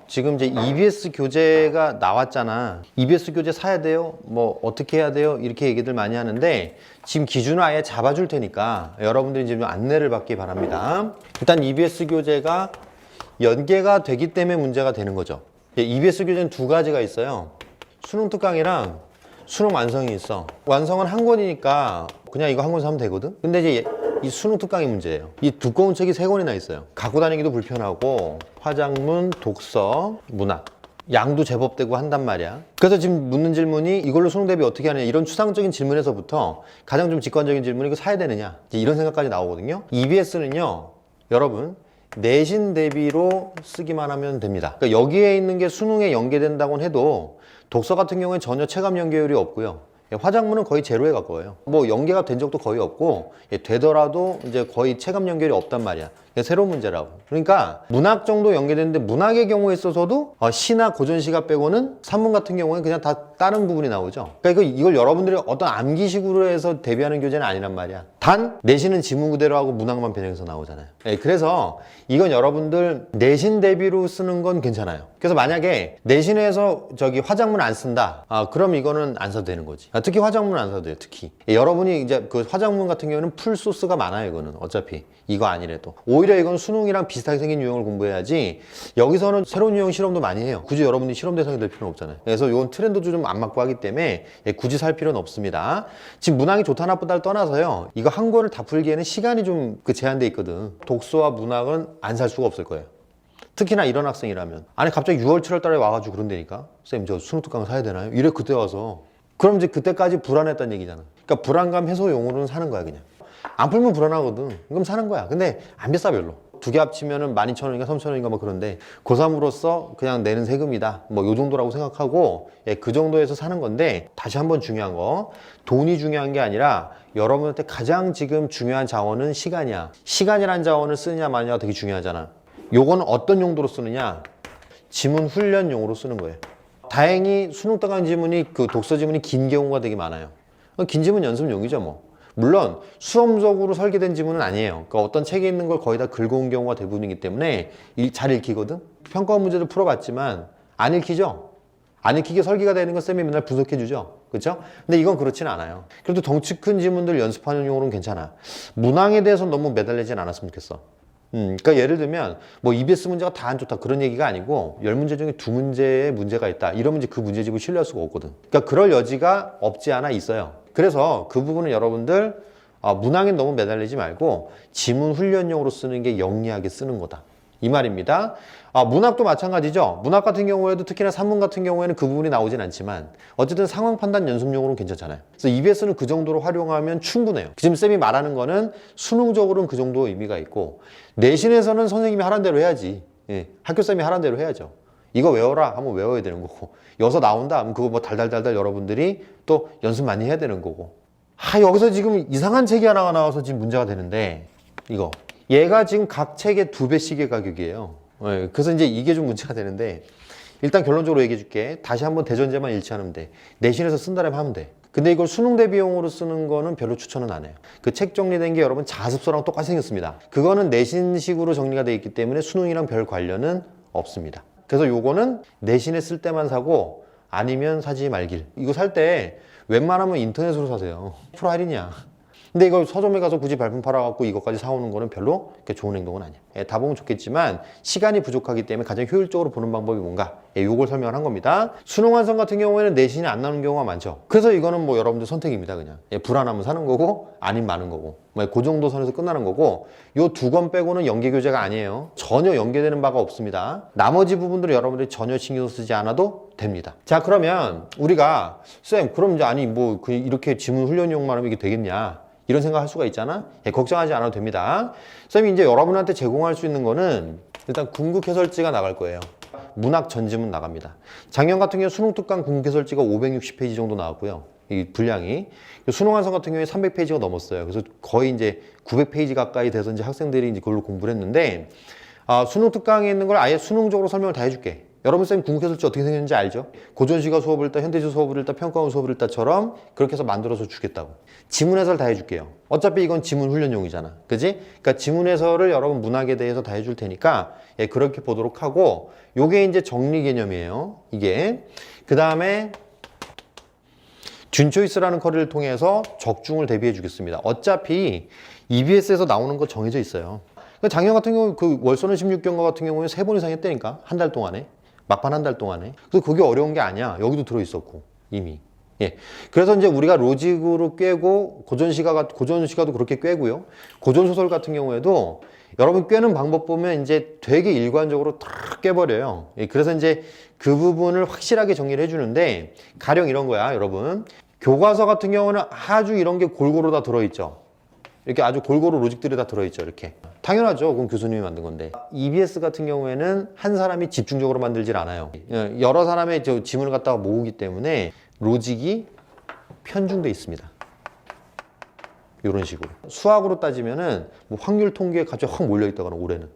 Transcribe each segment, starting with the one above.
지금 이제 EBS 교재가 나왔잖아. EBS 교재 사야 돼요? 뭐 어떻게 해야 돼요? 이렇게 얘기들 많이 하는데 지금 기준을 아예 잡아줄 테니까 여러분들이 지금 안내를 받기 바랍니다. 일단 EBS 교재가 연계가 되기 때문에 문제가 되는 거죠. EBS 교재는 두 가지가 있어요. 수능 특강이랑 수능 완성이 있어. 완성은 한 권이니까 그냥 이거 한 권 사면 되거든. 근데 이제 이 수능 특강이 문제예요. 이 두꺼운 책이 3권이나 있어요. 갖고 다니기도 불편하고 화작문, 독서, 문학 양도 제법 되고 한단 말이야. 그래서 지금 묻는 질문이 이걸로 수능 대비 어떻게 하느냐, 이런 추상적인 질문에서부터 가장 좀 직관적인 질문이 이거 사야 되느냐, 이런 생각까지 나오거든요. EBS는요 여러분 내신 대비로 쓰기만 하면 됩니다. 그러니까 여기에 있는 게 수능에 연계된다고 해도 독서 같은 경우에 전혀 체감 연계율이 없고요. 화작문은 거의 제로에 가까워요. 뭐 연계가 된 적도 거의 없고 되더라도 이제 거의 체감 연결이 없단 말이야. 새로운 문제라고. 그러니까 문학 정도 연계되는데 문학의 경우에 있어서도 시나 고전시가 빼고는 산문 같은 경우는 그냥 다 다른 부분이 나오죠. 그러니까 이걸 여러분들이 어떤 암기식으로 해서 대비하는 교재는 아니란 말이야. 단 내신은 지문 그대로 하고 문학만 변형해서 나오잖아요. 그래서 이건 여러분들 내신 대비로 쓰는 건 괜찮아요. 그래서 만약에 내신에서 저기 화작문 안 쓴다, 그럼 이거는 안 써도 되는 거지. 특히 화작문 안 써도 돼요. 특히 여러분이 이제 그 화작문 같은 경우에는 풀 소스가 많아요. 이거는 어차피 이거 아니래도 오히려 이건 수능이랑 비슷하게 생긴 유형을 공부해야지. 여기서는 새로운 유형 실험도 많이 해요. 굳이 여러분이 실험 대상이 될 필요는 없잖아요. 그래서 이건 트렌드도 좀 안 맞고 하기 때문에 굳이 살 필요는 없습니다. 지금 문학이 좋다 나쁘다를 떠나서요, 이거 한 권을 다 풀기에는 시간이 좀 제한돼 있거든. 독서와 문학은 안 살 수가 없을 거예요. 특히나 이런 학생이라면. 아니 갑자기 6월 7월 달에 와가지고 그런다니까, 쌤 저 수능 특강 사야 되나요? 이래 그때 와서. 그럼 이제 그때까지 불안했다는 얘기잖아. 그러니까 불안감 해소용으로는 사는 거야. 그냥 안 풀면 불안하거든. 그럼 사는 거야. 근데 안 비싸. 별로. 두 개 합치면은 12,000원인가 3,000원인가 뭐 그런데 고3으로서 그냥 내는 세금이다, 뭐 요 정도라고 생각하고 그 정도에서 사는 건데, 다시 한번 중요한 거, 돈이 중요한 게 아니라 여러분한테 가장 지금 중요한 자원은 시간이야. 시간이란 자원을 쓰느냐 마느냐가 되게 중요하잖아. 요거는 어떤 용도로 쓰느냐, 지문 훈련용으로 쓰는 거예요. 다행히 수능 특강 지문이 그 독서 지문이 긴 경우가 되게 많아요. 긴 지문 연습용이죠 뭐. 물론 수험적으로 설계된 지문은 아니에요. 그러니까 어떤 책에 있는 걸 거의 다 긁어온 경우가 대부분이기 때문에 잘 읽히거든. 평가 문제도 풀어봤지만 안 읽히죠. 안 읽히게 설계가 되는 건 쌤이 맨날 분석해주죠. 그렇죠? 근데 이건 그렇진 않아요. 그래도 덩치 큰 지문들 연습하는 용으로는 괜찮아. 문항에 대해서 너무 매달리진 않았으면 좋겠어. 그러니까 예를 들면 뭐 EBS 문제가 다 안 좋다 그런 얘기가 아니고 10문제 중에 2문제에 문제가 있다 이러면 이제 그 문제집을 신뢰할 수가 없거든. 그러니까 그럴 여지가 없지 않아 있어요. 그래서 그 부분은 여러분들 문항에 너무 매달리지 말고 지문 훈련용으로 쓰는 게 영리하게 쓰는 거다, 이 말입니다. 문학도 마찬가지죠. 문학 같은 경우에도 특히나 산문 같은 경우에는 그 부분이 나오진 않지만 어쨌든 상황 판단 연습용으로는 괜찮잖아요. 그래서 EBS는 그 정도로 활용하면 충분해요. 지금 쌤이 말하는 거는 수능적으로는 그 정도 의미가 있고, 내신에서는 선생님이 하라는 대로 해야지. 학교쌤이 하라는 대로 해야죠. 이거 외워라 하면 외워야 되는 거고, 여기서 나온다 하면 그거 뭐 달달달달 여러분들이 또 연습 많이 해야 되는 거고. 여기서 지금 이상한 책이 하나가 나와서 지금 문제가 되는데, 이거 얘가 지금 각 책의 2배씩의 가격이에요. 그래서 이제 이게 좀 문제가 되는데, 일단 결론적으로 얘기해 줄게. 다시 한번 대전제만 일치하면 돼. 내신에서 쓴다면 하면 돼. 근데 이걸 수능 대비용으로 쓰는 거는 별로 추천은 안 해요. 그 책 정리된 게 여러분 자습서랑 똑같이 생겼습니다. 그거는 내신식으로 정리가 되어 있기 때문에 수능이랑 별 관련은 없습니다. 그래서 요거는 내신에 쓸 때만 사고 아니면 사지 말길. 이거 살 때 웬만하면 인터넷으로 사세요. 프로 할인이야. 근데 이거 서점에 가서 굳이 발품 팔아갖고 이것까지 사오는 거는 별로 그렇게 좋은 행동은 아니야. 다 보면 좋겠지만 시간이 부족하기 때문에 가장 효율적으로 보는 방법이 뭔가, 요걸 설명을 한 겁니다. 수능 완성 같은 경우에는 내신이 안 나오는 경우가 많죠. 그래서 이거는 뭐 여러분들 선택입니다. 그냥 불안하면 사는 거고 아니면 마는 거고, 그 정도 선에서 끝나는 거고, 요 2권 빼고는 연계 교재가 아니에요. 전혀 연계되는 바가 없습니다. 나머지 부분들은 여러분들이 전혀 신경 쓰지 않아도 됩니다. 자, 그러면 우리가 쌤 그럼 이제 아니 뭐 이렇게 지문 훈련용만 하면 이게 되겠냐, 이런 생각 할 수가 있잖아. 걱정하지 않아도 됩니다. 쌤이 이제 여러분한테 제공할 수 있는 거는 일단 궁극 해설지가 나갈 거예요. 문학 전지문 나갑니다. 작년 같은 경우 수능 특강 궁극 해설지가 560페이지 정도 나왔고요. 이 분량이. 수능 완성 같은 경우에 300페이지가 넘었어요. 그래서 거의 이제 900페이지 가까이 돼서 이제 학생들이 이제 그걸로 공부를 했는데, 수능 특강에 있는 걸 아예 수능적으로 설명을 다 해줄게. 여러분 쌤 궁극해설지 어떻게 생겼는지 알죠? 고전시가 수업을 읽다, 현대시 수업을 읽다, 평가원 수업을 읽다처럼 그렇게 해서 만들어서 주겠다고. 지문 해설 다 해줄게요. 어차피 이건 지문 훈련용이잖아. 그지? 그러니까 지문 해설을 여러분 문학에 대해서 다 해줄 테니까 예, 그렇게 보도록 하고 요게 이제 정리 개념이에요. 이게. 그 다음에 준 초이스라는 커리를 통해서 적중을 대비해 주겠습니다. 어차피 EBS에서 나오는 거 정해져 있어요. 그러니까 작년 같은 경우 그 월서는 16경과 같은 경우에 3번 이상 했다니까. 한 달 동안에. 막판 한 달 동안에. 그래서 그게 어려운 게 아니야. 여기도 들어있었고 이미. 예. 그래서 이제 우리가 로직으로 꿰고 고전시가도 그렇게 꿰고요. 고전소설 같은 경우에도 여러분 꿰는 방법 보면 이제 되게 일관적으로 탁 꿰버려요. 예. 그래서 이제 그 부분을 확실하게 정리를 해주는데 가령 이런 거야, 여러분. 교과서 같은 경우는 아주 이런 게 골고루 다 들어있죠. 이렇게 아주 골고루 로직들이 다 들어있죠, 이렇게. 당연하죠. 그건 교수님이 만든 건데. EBS 같은 경우에는 한 사람이 집중적으로 만들질 않아요. 여러 사람의 지문을 갖다가 모으기 때문에 로직이 편중돼 있습니다. 이런 식으로. 수학으로 따지면은 뭐 확률 통계에 갑자기 확 몰려있다거나 올해는.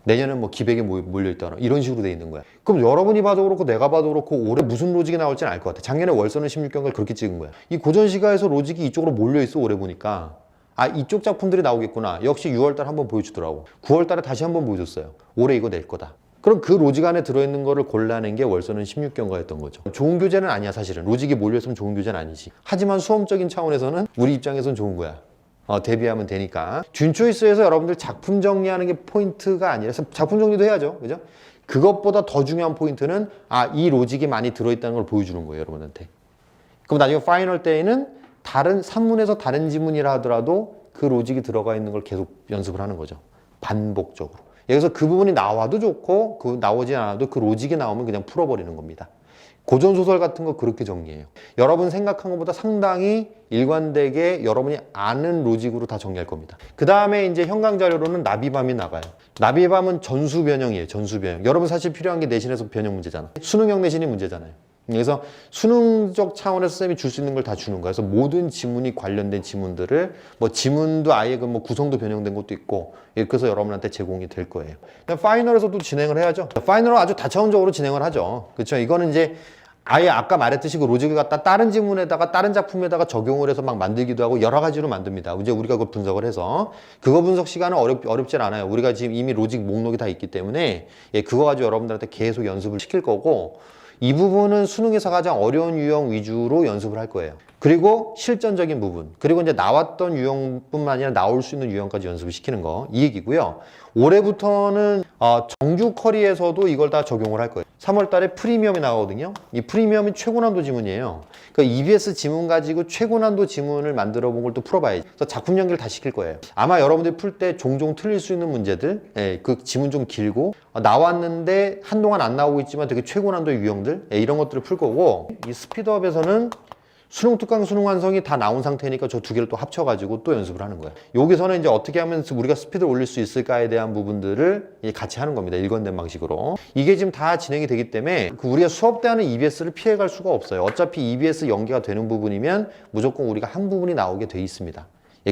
내년은 뭐 기백에 몰려있다거나 이런 식으로 돼 있는 거야. 그럼 여러분이 봐도 그렇고 내가 봐도 그렇고 올해 무슨 로직이 나올지는 알 것 같아. 작년에 월서는 16경을 그렇게 찍은 거야. 이 고전시가에서 로직이 이쪽으로 몰려있어, 올해 보니까. 아, 이쪽 작품들이 나오겠구나. 역시 6월달 한번 보여주더라고. 9월달에 다시 한번 보여줬어요. 올해 이거 낼 거다. 그럼 그 로직 안에 들어있는 거를 골라낸 게 월서는 16경과였던 거죠. 좋은 교재는 아니야, 사실은. 로직이 몰려있으면 좋은 교재는 아니지. 하지만 수험적인 차원에서는 우리 입장에서는 좋은 거야. 대비하면 되니까. 준 초이스에서 여러분들 작품 정리하는 게 포인트가 아니라 작품 정리도 해야죠. 그죠? 그것보다 더 중요한 포인트는 이 로직이 많이 들어있다는 걸 보여주는 거예요, 여러분한테. 그럼 나중에 파이널 때에는 다른 산문에서 다른 지문이라 하더라도 그 로직이 들어가 있는 걸 계속 연습을 하는 거죠. 반복적으로. 여기서 그 부분이 나와도 좋고 나오지 않아도 그 로직이 나오면 그냥 풀어버리는 겁니다. 고전소설 같은 거 그렇게 정리해요. 여러분 생각한 것보다 상당히 일관되게 여러분이 아는 로직으로 다 정리할 겁니다. 그 다음에 이제 현강자료로는 나비밤이 나가요. 나비밤은 전수 변형이에요. 전수 변형. 여러분 사실 필요한 게 내신에서 변형 문제잖아. 수능형 내신이 문제잖아요. 그래서 수능적 차원에서 쌤이 줄 수 있는 걸 다 주는 거예요. 그래서 모든 지문이 관련된 지문들을 뭐 지문도 아예 그 뭐 구성도 변형된 것도 있고 이렇게 해서 여러분한테 제공이 될 거예요. 파이널에서도 진행을 해야죠. 파이널은 아주 다차원적으로 진행을 하죠. 그렇죠? 이거는 이제 아예 아까 말했듯이 그 로직을 갖다 다른 지문에다가 다른 작품에다가 적용을 해서 막 만들기도 하고 여러 가지로 만듭니다. 이제 우리가 그걸 분석을 해서 그거 분석 시간은 어렵진 않아요. 우리가 지금 이미 로직 목록이 다 있기 때문에 그거 가지고 여러분들한테 계속 연습을 시킬 거고 이 부분은 수능에서 가장 어려운 유형 위주로 연습을 할 거예요. 그리고 실전적인 부분, 그리고 이제 나왔던 유형뿐만 아니라 나올 수 있는 유형까지 연습을 시키는 거, 이 얘기고요. 올해부터는 정규 커리에서도 이걸 다 적용을 할 거예요. 3월 달에 프리미엄이 나오거든요. 이 프리미엄이 최고난도 지문이에요. 그러니까 EBS 지문 가지고 최고난도 지문을 만들어 본 걸 또 풀어봐야지. 그래서 작품 연기를 다 시킬 거예요. 아마 여러분들이 풀 때 종종 틀릴 수 있는 문제들, 그 지문 좀 길고 나왔는데 한동안 안 나오고 있지만 되게 최고난도의 유형들, 이런 것들을 풀 거고, 이 스피드업에서는 수능 특강, 수능 완성이 다 나온 상태니까 저 두 개를 또 합쳐가지고 또 연습을 하는 거예요. 여기서는 이제 어떻게 하면 우리가 스피드를 올릴 수 있을까에 대한 부분들을 같이 하는 겁니다. 일관된 방식으로. 이게 지금 다 진행이 되기 때문에 우리가 수업 때 하는 EBS를 피해갈 수가 없어요. 어차피 EBS 연계가 되는 부분이면 무조건 우리가 한 부분이 나오게 돼 있습니다.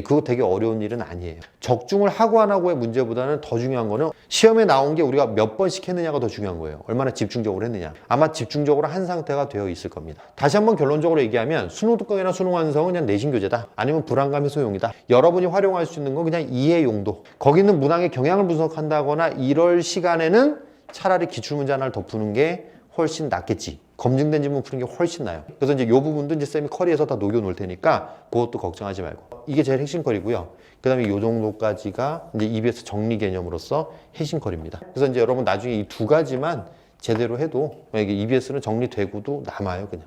그거 되게 어려운 일은 아니에요. 적중을 하고 안 하고의 문제보다는 더 중요한 거는 시험에 나온 게 우리가 몇 번씩 했느냐가 더 중요한 거예요. 얼마나 집중적으로 했느냐. 아마 집중적으로 한 상태가 되어 있을 겁니다. 다시 한번 결론적으로 얘기하면 수능 특강이나 수능 완성은 그냥 내신 교재다. 아니면 불안감 해소용이다. 여러분이 활용할 수 있는 건 그냥 이해 용도. 거기 있는 문항의 경향을 분석한다거나 이럴 시간에는 차라리 기출문제 하나를 더 푸는 게 훨씬 낫겠지. 검증된 지문 푸는 게 훨씬 나아요. 그래서 이제 이 부분도 이제 쌤이 커리에서 다 녹여 놓을 테니까 그것도 걱정하지 말고. 이게 제일 핵심 커리고요. 그 다음에 이 정도까지가 이제 EBS 정리 개념으로서 핵심 커리입니다. 그래서 이제 여러분 나중에 이 두 가지만 제대로 해도 이게 EBS는 정리되고도 남아요, 그냥.